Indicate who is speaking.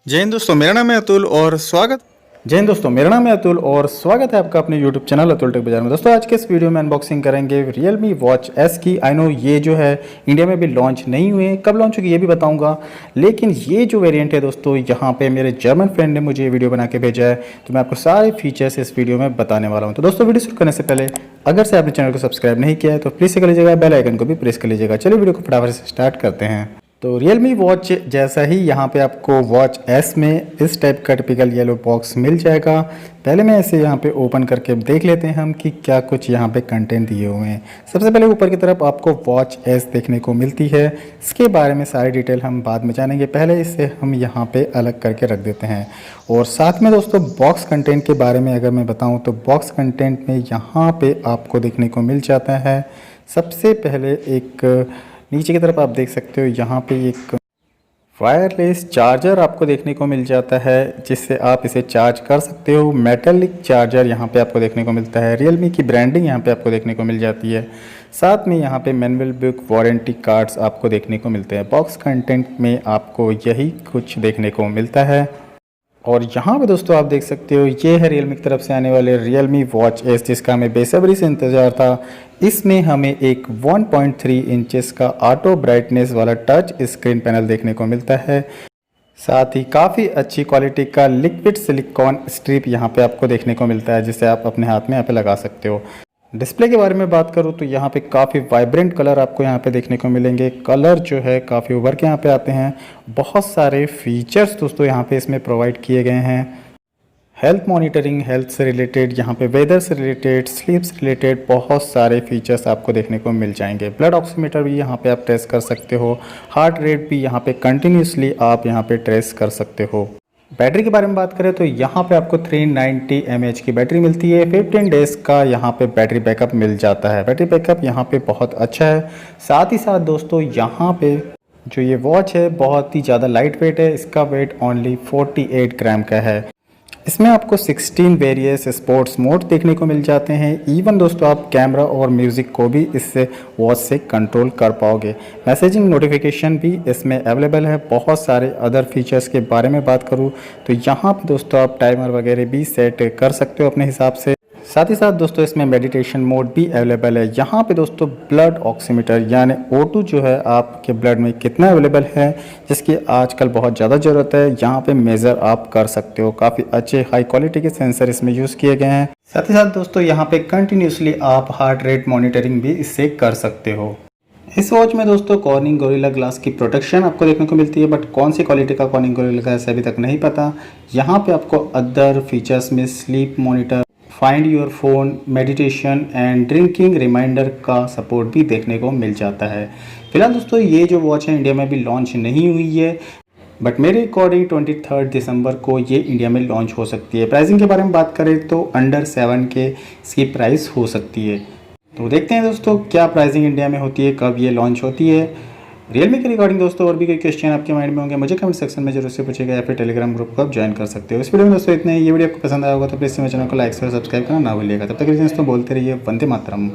Speaker 1: जय हिंद दोस्तों, मेरा नाम है अतुल और स्वागत है आपका अपने YouTube चैनल अतुल टेक बाजार में। दोस्तों आज के इस वीडियो में अनबॉक्सिंग करेंगे Realme Watch S की। आई नो ये जो है इंडिया में भी लॉन्च नहीं हुए, कब लॉन्च होगी ये भी बताऊंगा, लेकिन ये जो वेरिएंट है दोस्तों, यहाँ पे मेरे जर्मन फ्रेंड ने मुझे ये वीडियो बना के भेजा है, तो मैं आपको सारे फीचर्स इस वीडियो में बताने वाला हूँ। तो दोस्तों वीडियो शुरू करने से पहले अगर से आपने चैनल को सब्सक्राइब नहीं किया है तो प्लीज़ से कर लीजिएगा, बेल आइकन को भी प्रेस कर लीजिएगा। चलिए वीडियो को फटाफट से स्टार्ट करते हैं। तो Realme वॉच जैसा ही यहाँ पे आपको वॉच S में इस टाइप का टिपिकल येलो बॉक्स मिल जाएगा। पहले मैं इसे यहाँ पे ओपन करके देख लेते हैं हम कि क्या कुछ यहाँ पे कंटेंट दिए हुए हैं। सबसे पहले ऊपर की तरफ आपको वॉच S देखने को मिलती है। इसके बारे में सारी डिटेल हम बाद में जानेंगे, पहले इसे हम यहाँ पे अलग करके रख देते हैं। और साथ में दोस्तों बॉक्स कंटेंट के बारे में अगर मैं बताऊँ तो बॉक्स कंटेंट में यहाँ पर आपको देखने को मिल जाता है। सबसे पहले एक नीचे की तरफ आप देख सकते हो, यहाँ पे एक वायरलेस चार्जर आपको देखने को मिल जाता है, जिससे आप इसे चार्ज कर सकते हो। मेटालिक चार्जर यहाँ पे आपको देखने को मिलता है। Realme की ब्रांडिंग यहाँ पे आपको देखने को मिल जाती है। साथ में यहाँ पे मैनुअल बुक वारंटी कार्ड्स आपको देखने को मिलते हैं। बॉक्स कंटेंट में आपको यही कुछ देखने को मिलता है। और यहाँ पे दोस्तों आप देख सकते हो, ये है Realme की तरफ से आने वाले Realme Watch S, जिसका हमें बेसब्री से इंतज़ार था। इसमें हमें एक 1.3 इंचेस का ऑटो ब्राइटनेस वाला टच स्क्रीन पैनल देखने को मिलता है। साथ ही काफ़ी अच्छी क्वालिटी का लिक्विड सिलिकॉन स्ट्रिप यहाँ पे आपको देखने को मिलता है, जिसे आप अपने हाथ में यहाँ पे लगा सकते हो। डिस्प्ले के बारे में बात करूँ तो यहाँ पे काफ़ी वाइब्रेंट कलर आपको यहाँ पे देखने को मिलेंगे। कलर जो है काफ़ी उभर के यहाँ पे आते हैं। बहुत सारे फीचर्स दोस्तों यहाँ पे इसमें प्रोवाइड किए गए हैं। हेल्थ मॉनिटरिंग, हेल्थ से रिलेटेड, यहाँ पे वेदर से रिलेटेड, स्लीप से रिलेटेड बहुत सारे फीचर्स आपको देखने को मिल जाएंगे। ब्लड ऑक्सीमीटर भी यहाँ पे आप ट्रेस कर सकते हो। हार्ट रेट भी यहाँ पे कंटिन्यूसली आप यहाँ पे ट्रेस कर सकते हो। बैटरी के बारे में बात करें तो यहाँ पे आपको 390 mAh की बैटरी मिलती है। 15 डेज़ का यहाँ पे बैटरी बैकअप मिल जाता है। बैटरी बैकअप यहाँ पे बहुत अच्छा है। साथ ही साथ दोस्तों यहाँ पे जो ये वॉच है बहुत ही ज़्यादा लाइट वेट है। इसका वेट ओनली 48 ग्राम का है। इसमें आपको 16 वेरियस स्पोर्ट्स मोड देखने को मिल जाते हैं। इवन दोस्तों आप कैमरा और म्यूज़िक को भी इससे वॉच से कंट्रोल कर पाओगे। मैसेजिंग नोटिफिकेशन भी इसमें अवेलेबल है। बहुत सारे अदर फीचर्स के बारे में बात करूँ तो यहाँ पे दोस्तों आप टाइमर वगैरह भी सेट कर सकते हो अपने हिसाब से। साथ ही साथ दोस्तों इसमें मेडिटेशन मोड भी अवेलेबल है। यहाँ पे दोस्तों ब्लड ऑक्सीमीटर यानी O2 जो है आपके ब्लड में कितना अवेलेबल है, जिसकी आजकल बहुत ज़्यादा ज़रूरत है, यहाँ पे मेज़र आप कर सकते हो। काफ़ी अच्छे हाई क्वालिटी के सेंसर इसमें यूज़ किए गए हैं। साथ ही साथ दोस्तों यहाँ पे कंटिन्यूसली आप हार्ट रेट मॉनिटरिंग भी इससे कर सकते हो। इस वॉच में दोस्तों कॉर्निंग गोरिल्ला ग्लास की प्रोटेक्शन आपको देखने को मिलती है, बट कौन सी क्वालिटी का कॉर्निंग गोरिल्ला ग्लास अभी तक नहीं पता। यहाँ पे आपको अदर फीचर्स में sleep monitor, find your phone, meditation and drinking reminder का सपोर्ट भी देखने को मिल जाता है। फिलहाल दोस्तों ये जो वॉच है इंडिया में भी लॉन्च नहीं हुई है, बट मेरे अकॉर्डिंग 23 दिसंबर को ये इंडिया में लॉन्च हो सकती है। प्राइसिंग के बारे में बात करें तो अंडर 7 के इसकी प्राइस हो सकती है। तो देखते हैं दोस्तों क्या प्राइसिंग इंडिया में होती है, कब ये लॉन्च होती है। Realme के रिगार्डिंग दोस्तों और भी कोई क्वेश्चन आपके माइंड में होंगे मुझे कमेंट सेक्शन में जरूर से पूछेगा, या फिर टेलीग्राम ग्रुप को आप ज्वाइन कर सकते हो। इस वीडियो में दोस्तों इतने ही। ये वीडियो आपको पसंद आया होगा तो प्लीज़ मेरे चैनल को लाइक और सब्सक्राइब करना ना भूलिएगा। तब तक दोस्तों बोलते रहिए वंदे मातरम।